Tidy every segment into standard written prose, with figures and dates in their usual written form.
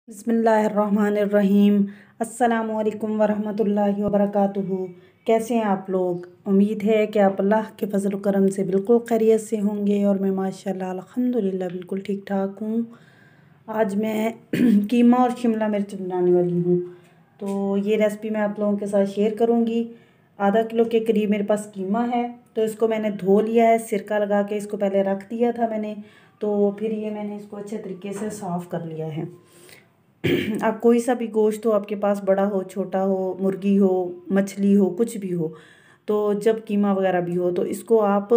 बिस्मिल्लाहिर्रहमानिर्रहीम। अस्सलामुअलैकुम वरहमतुल्लाहि वबरकातुहू। कैसे हैं आप लोग? उम्मीद है कि आप अल्लाह के फजल करम से बिल्कुल खैरियत से होंगे और मैं माशाल्लाह अल्हम्दुलिल्लाह बिल्कुल ठीक ठाक हूँ। आज मैं कीमा और शिमला मिर्च बनाने वाली हूँ, तो ये रेसिपी मैं आप लोगों के साथ शेयर करूँगी। आधा किलो के करीब मेरे पास कीमा है, तो इसको मैंने धो लिया है, सिरका लगा के इसको पहले रख दिया था मैंने, तो फिर ये मैंने इसको अच्छे तरीके से साफ़ कर लिया है। आप कोई सा भी गोश्त हो आपके पास, बड़ा हो छोटा हो, मुर्गी हो मछली हो कुछ भी हो, तो जब कीमा वगैरह भी हो तो इसको आप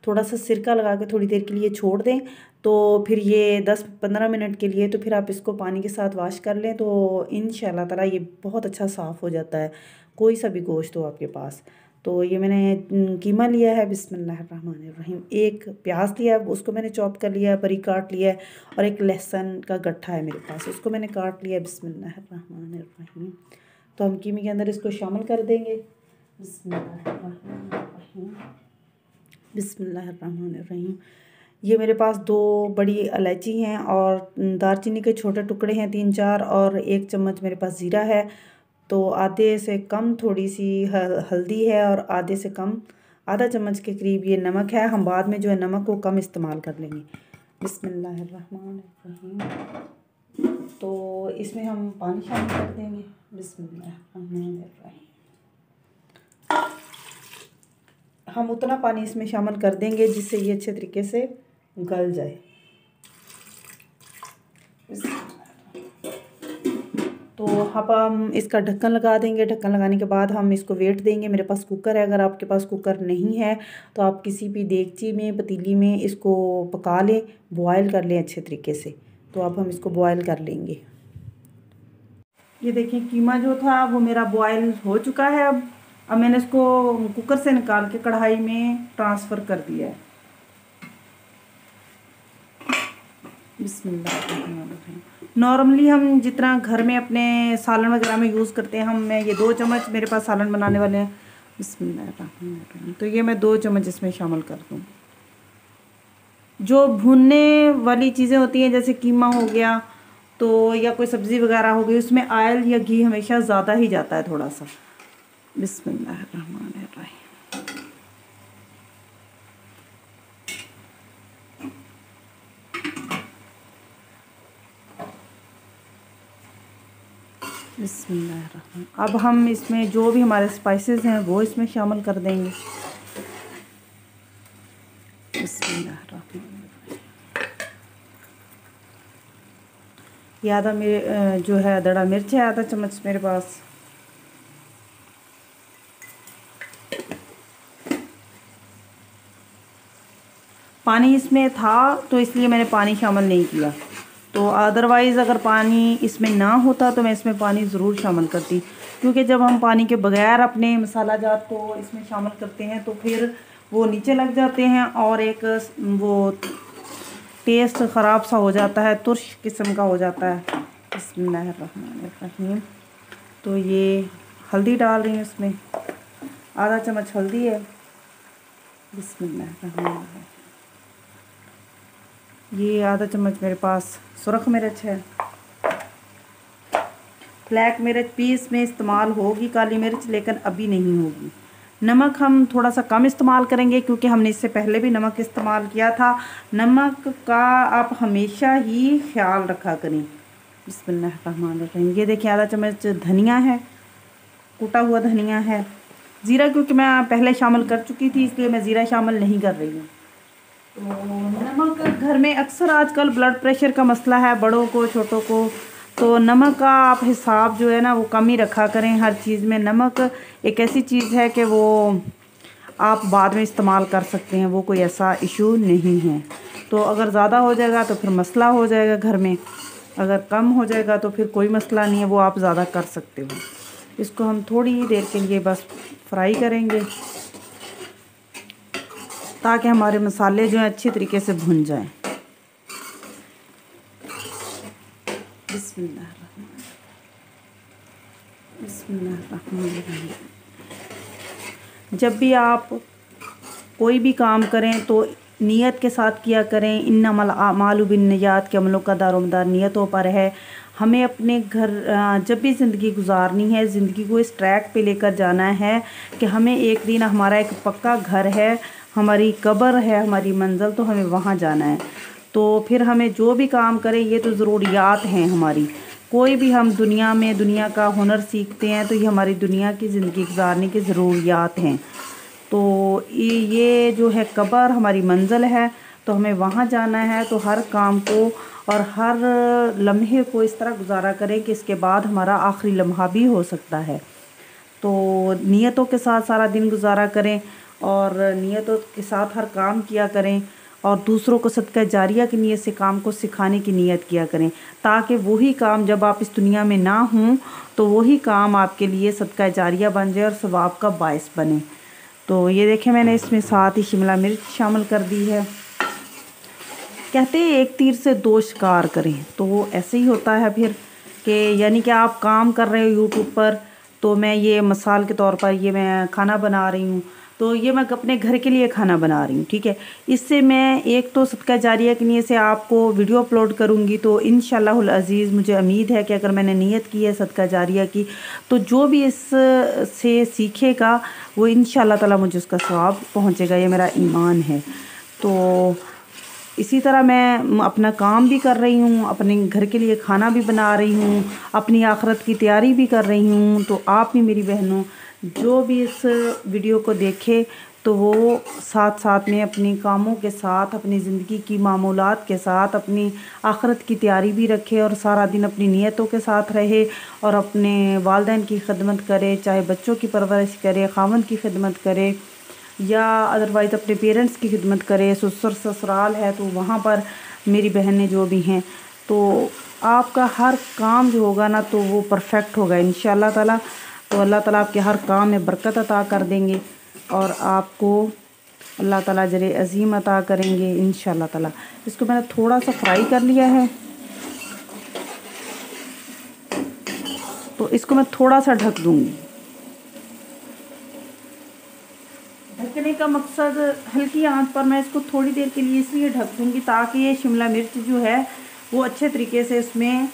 थोड़ा सा सिरका लगा के थोड़ी देर के लिए छोड़ दें। तो फिर ये 10-15 मिनट के लिए, तो फिर आप इसको पानी के साथ वॉश कर लें, तो इंशाल्लाह ताला ये बहुत अच्छा साफ़ हो जाता है, कोई सा भी गोश्त हो आपके पास। तो ये मैंने कीमा लिया है, बिस्मिल्लाहिर्रहमानिर्रहीम। एक प्याज लिया है, उसको मैंने चॉप कर लिया है, बारीक काट लिया है, और एक लहसुन का गट्ठा है मेरे पास, उसको मैंने काट लिया है। बिस्मिल्लाहिर्रहमानिर्रहीम। तो हम कीमे के अंदर इसको शामिल कर देंगे। बिस्मिल्लाहिर्रहमानिर्रहीम, बिस्मिल्लाहिर्रहमानिर्रहीम। ये मेरे पास 2 बड़ी इलायची हैं और दालचीनी के छोटे टुकड़े हैं 3-4, और 1 चम्मच मेरे पास ज़ीरा है। तो आधे से कम थोड़ी सी हल्दी है, और आधे से कम आधा चम्मच के करीब ये नमक है। हम बाद में जो है नमक को कम इस्तेमाल कर लेंगे। बिस्मिल्लाहिर्रहमानिर्रहीम। तो इसमें हम पानी शामिल कर देंगे। बिस्मिल्लाहिर्रहमानिर्रहीम। हम उतना पानी इसमें शामिल कर देंगे जिससे ये अच्छे तरीके से गल जाए। तो अब हम इसका ढक्कन लगा देंगे। ढक्कन लगाने के बाद हम इसको वेट देंगे। मेरे पास कुकर है, अगर आपके पास कुकर नहीं है तो आप किसी भी देगची में, पतीली में इसको पका लें, बॉयल कर लें अच्छे तरीके से। तो अब हम इसको बॉयल कर लेंगे। ये देखिए कीमा जो था वो मेरा बॉयल हो चुका है। अब मैंने इसको कुकर से निकाल के कढ़ाई में ट्रांसफ़र कर दिया है। बिस्मिल्लाहिर्रहमानिर्रहीम। नॉर्मली हम जितना घर में अपने सालन वगैरह में यूज़ करते हैं, मैं ये 2 चम्मच मेरे पास सालन बनाने वाले हैं। बिस्मिल्लाहिर्रहमानिर्रहीम। तो ये मैं 2 चम्मच इसमें शामिल कर दूँ। जो भुनने वाली चीज़ें होती हैं जैसे कीमा हो गया, तो या कोई सब्ज़ी वगैरह हो गई, उसमें ऑयल या घी हमेशा ज़्यादा ही जाता है थोड़ा सा। बिस्मिल्लाहिर्रहमानिर्रहीम। बिस्मिल्लाहिर्रहमानिर्रहीम। अब हम इसमें जो भी हमारे स्पाइसेस हैं वो इसमें शामिल कर देंगे। बिस्मिल्लाहिर्रहमानिर्रहीम। ये आधा मेरे जो है दड़ा मिर्च है, आधा चम्मच मेरे पास। पानी इसमें था तो इसलिए मैंने पानी शामिल नहीं किया, तो अदरवाइज़ अगर पानी इसमें ना होता तो मैं इसमें पानी ज़रूर शामिल करती, क्योंकि जब हम पानी के बगैर अपने मसाला जात को इसमें शामिल करते हैं तो फिर वो नीचे लग जाते हैं और एक वो टेस्ट ख़राब सा हो जाता है, तुर्श किस्म का हो जाता है। बिस्मिल्लाहिर्रहमानिर्रहीम। तो ये हल्दी डाल रही हूँ इसमें, आधा चम्मच हल्दी है। बिस्मिल्लाहिर्रहमानिर्रहीम। ये आधा चम्मच मेरे पास सुरख मिर्च है। ब्लैक मिर्च पीस में इस्तेमाल होगी काली मिर्च, लेकिन अभी नहीं होगी। नमक हम थोड़ा सा कम इस्तेमाल करेंगे क्योंकि हमने इससे पहले भी नमक इस्तेमाल किया था। नमक का आप हमेशा ही ख्याल रखा करें। बिस्मिल्लाहिर्रहमानिर्रहीम। ये देखिए आधा चम्मच धनिया है, कूटा हुआ धनिया है। ज़ीरा क्योंकि मैं पहले शामिल कर चुकी थी इसलिए मैं ज़ीरा शामिल नहीं कर रही हूँ। तो नमक घर में अक्सर आजकल ब्लड प्रेशर का मसला है, बड़ों को छोटों को, तो नमक का आप हिसाब जो है ना वो कम ही रखा करें हर चीज़ में। नमक एक ऐसी चीज़ है कि वो आप बाद में इस्तेमाल कर सकते हैं, वो कोई ऐसा इशू नहीं है। तो अगर ज़्यादा हो जाएगा तो फिर मसला हो जाएगा घर में, अगर कम हो जाएगा तो फिर कोई मसला नहीं है, वो आप ज़्यादा कर सकते हो। इसको हम थोड़ी ही देर के लिए बस फ्राई करेंगे ताकि हमारे मसाले जो हैं अच्छी तरीके से भुन जाएं। बिस्मिल्लाहिर्रहमानिर्रहीम। जब भी आप कोई भी काम करें तो नियत के साथ किया करें। इन्नमल आमालु बिन्नियात के अमलों का दारोमदार नियतों पर है। हमें अपने घर जब भी ज़िंदगी गुजारनी है, ज़िंदगी को इस ट्रैक पे लेकर जाना है कि हमें एक दिन हमारा एक पक्का घर है, हमारी कब्र है, हमारी मंजिल, तो हमें वहाँ जाना है। तो फिर हमें जो भी काम करें, ये तो ज़रूरियात हैं हमारी। कोई भी हम दुनिया में दुनिया का हुनर सीखते हैं तो ये हमारी दुनिया की ज़िंदगी गुजारने की ज़रूरियात हैं। तो ये जो है कब्र हमारी मंजिल है, तो हमें वहाँ जाना है। तो हर काम को और हर लम्हे को इस तरह गुजारा करें कि इसके बाद हमारा आखिरी लम्हा भी हो सकता है। तो नियतों के साथ सारा दिन गुजारा करें और नियतों के साथ हर काम किया करें और दूसरों को सदका जारिया की नीयत से काम को सिखाने की नीयत किया करें, ताकि वही काम जब आप इस दुनिया में ना हों तो वही काम आपके लिए सदका जारिया बन जाए और सवाब का बायस बने। तो ये देखें, मैंने इसमें साथ ही शिमला मिर्च शामिल कर दी है। कहते हैं एक तीर से दो शिकार करें, तो वो ऐसे ही होता है फिर कि यानी कि आप काम कर रहे हो यूट्यूब पर, तो मैं ये मिसाल के तौर पर ये मैं खाना बना रही हूँ, तो ये मैं अपने घर के लिए खाना बना रही हूँ, ठीक है। इससे मैं एक तो सदका जारिया की नीयत से आपको वीडियो अपलोड करूँगी, तो इंशाअल्लाहुल अज़ीज़ मुझे उम्मीद है कि अगर मैंने नीयत की है सदका जारिया की, तो जो भी इस से सीखेगा वो इंशाअल्लाह ताला मुझे उसका सवाब पहुँचेगा, ये मेरा ईमान है। तो इसी तरह मैं अपना काम भी कर रही हूँ, अपने घर के लिए खाना भी बना रही हूँ, अपनी आखिरत की तैयारी भी कर रही हूँ। तो आप भी मेरी बहनों जो भी इस वीडियो को देखे तो वो साथ साथ में अपने कामों के साथ, अपनी ज़िंदगी की मामूलात के साथ अपनी आखिरत की तैयारी भी रखे और सारा दिन अपनी नीयतों के साथ रहे और अपने वालिदैन की खिदमत करे, चाहे बच्चों की परवरिश करे, खावंद की खिदमत करे या अदरवाइज़ अपने पेरेंट्स की खिदमत करे, ससुर ससुराल है तो वहाँ पर मेरी बहनें जो भी हैं, तो आपका हर काम जो होगा ना तो वो परफेक्ट होगा इंशाअल्लाह ताला। तो अल्लाह ताला आपके हर काम में बरकत अता कर देंगे और आपको अल्लाह ताला अजर अज़ीम अता करेंगे इंशाअल्लाह ताला। इसको मैंने थोड़ा सा फ्राई कर लिया है, तो इसको मैं थोड़ा सा ढक दूँगी। ढकने का मकसद हल्की आंच पर मैं इसको थोड़ी देर के लिए इसलिए ढक दूँगी ताकि ये शिमला मिर्च जो है वो अच्छे तरीके से इसमें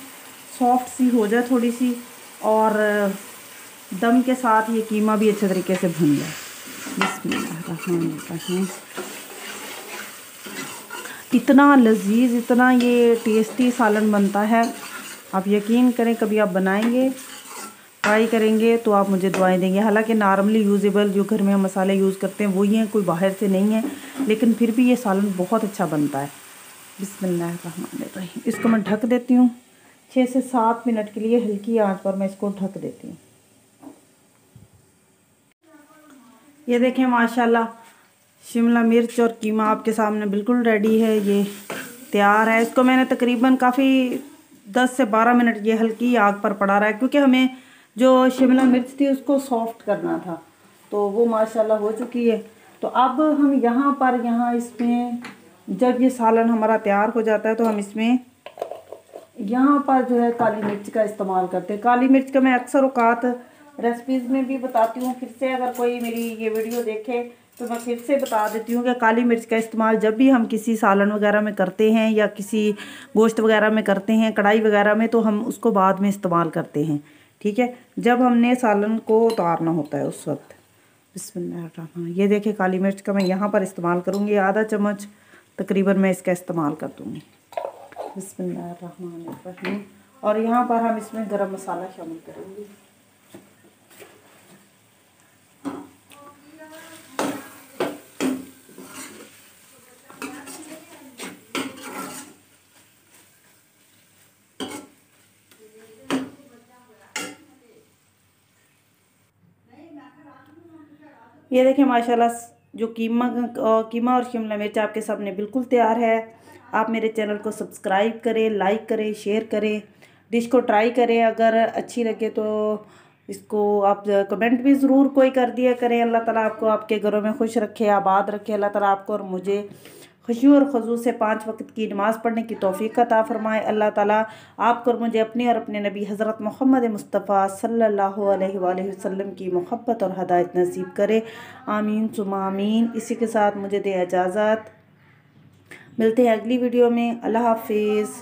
सॉफ्ट सी हो जाए थोड़ी सी, और दम के साथ ये कीमा भी अच्छे तरीके से भुन जाए। बिस्मिल्लाहिर्रहमानिर्रहीम। इतना लजीज, इतना ये टेस्टी सालन बनता है, आप यकीन करें कभी आप बनाएंगे, ट्राई करेंगे तो आप मुझे दुआएं देंगे। हालांकि नॉर्मली यूजेबल जो घर में हम मसाले यूज़ करते हैं वही हैं, कोई बाहर से नहीं है, लेकिन फिर भी ये सालन बहुत अच्छा बनता है। बिस्मिल्लाहिर्रहमानिर्रहीम। इसको मैं ढक देती हूँ 6 से 7 मिनट के लिए, हल्की आंच पर मैं इसको ढक देती हूँ। ये देखें माशाल्लाह शिमला मिर्च और कीमा आपके सामने बिल्कुल रेडी है, ये तैयार है। इसको मैंने तकरीबन काफ़ी 10 से 12 मिनट ये हल्की आग पर पड़ा रहा है, क्योंकि हमें जो शिमला मिर्च थी उसको सॉफ्ट करना था, तो वो माशाल्लाह हो चुकी है। तो अब हम यहाँ इसमें जब ये सालन हमारा तैयार हो जाता है तो हम इसमें यहाँ पर जो है काली मिर्च का इस्तेमाल करते हैं। काली मिर्च का मैं अक्सर औकात रेसिपीज़ में भी बताती हूँ, फिर से अगर कोई मेरी ये वीडियो देखे तो मैं फिर से बता देती हूँ कि काली मिर्च का इस्तेमाल जब भी हम किसी सालन वगैरह में करते हैं या किसी गोश्त वगैरह में करते हैं, कढ़ाई वगैरह में, तो हम उसको बाद में इस्तेमाल करते हैं, ठीक है, जब हमने सालन को उतारना होता है उस वक्त। बिस्मिल्लाहिर्रहमान। ये देखिए काली मिर्च का मैं यहाँ पर इस्तेमाल करूँगी, आधा चम्मच तकरीबन मैं इसका इस्तेमाल कर दूँगी। बिस्मिल्लाहिर्रहमानिर्रहीम। और यहाँ पर हम इसमें गरम मसाला शामिल करेंगे। ये देखें माशाल्लाह जो कीमा और शिमला मिर्च आपके सामने बिल्कुल तैयार है। आप मेरे चैनल को सब्सक्राइब करें, लाइक करें, शेयर करें, डिश को ट्राई करें। अगर अच्छी लगे तो इसको आप कमेंट भी ज़रूर कोई कर दिया करें। अल्लाह ताला आपको आपके घरों में खुश रखे, आबाद रखे। अल्लाह ताला आपको और मुझे खुशी और खजू से 5 वक्त की नमाज़ पढ़ने की तौफीक अता फरमाए। अल्लाह ताला आपको और मुझे अपने और अपने नबी हज़रत मोहम्मद मुस्तफ़ा सल्लल्लाहु अलैहि वसल्लम की मोहब्बत और हदायत नसीब करे। आमीन सुम्मा आमीन। इसी के साथ मुझे दे इजाज़त, मिलते हैं अगली वीडियो में। अल्लाह हाफिज़।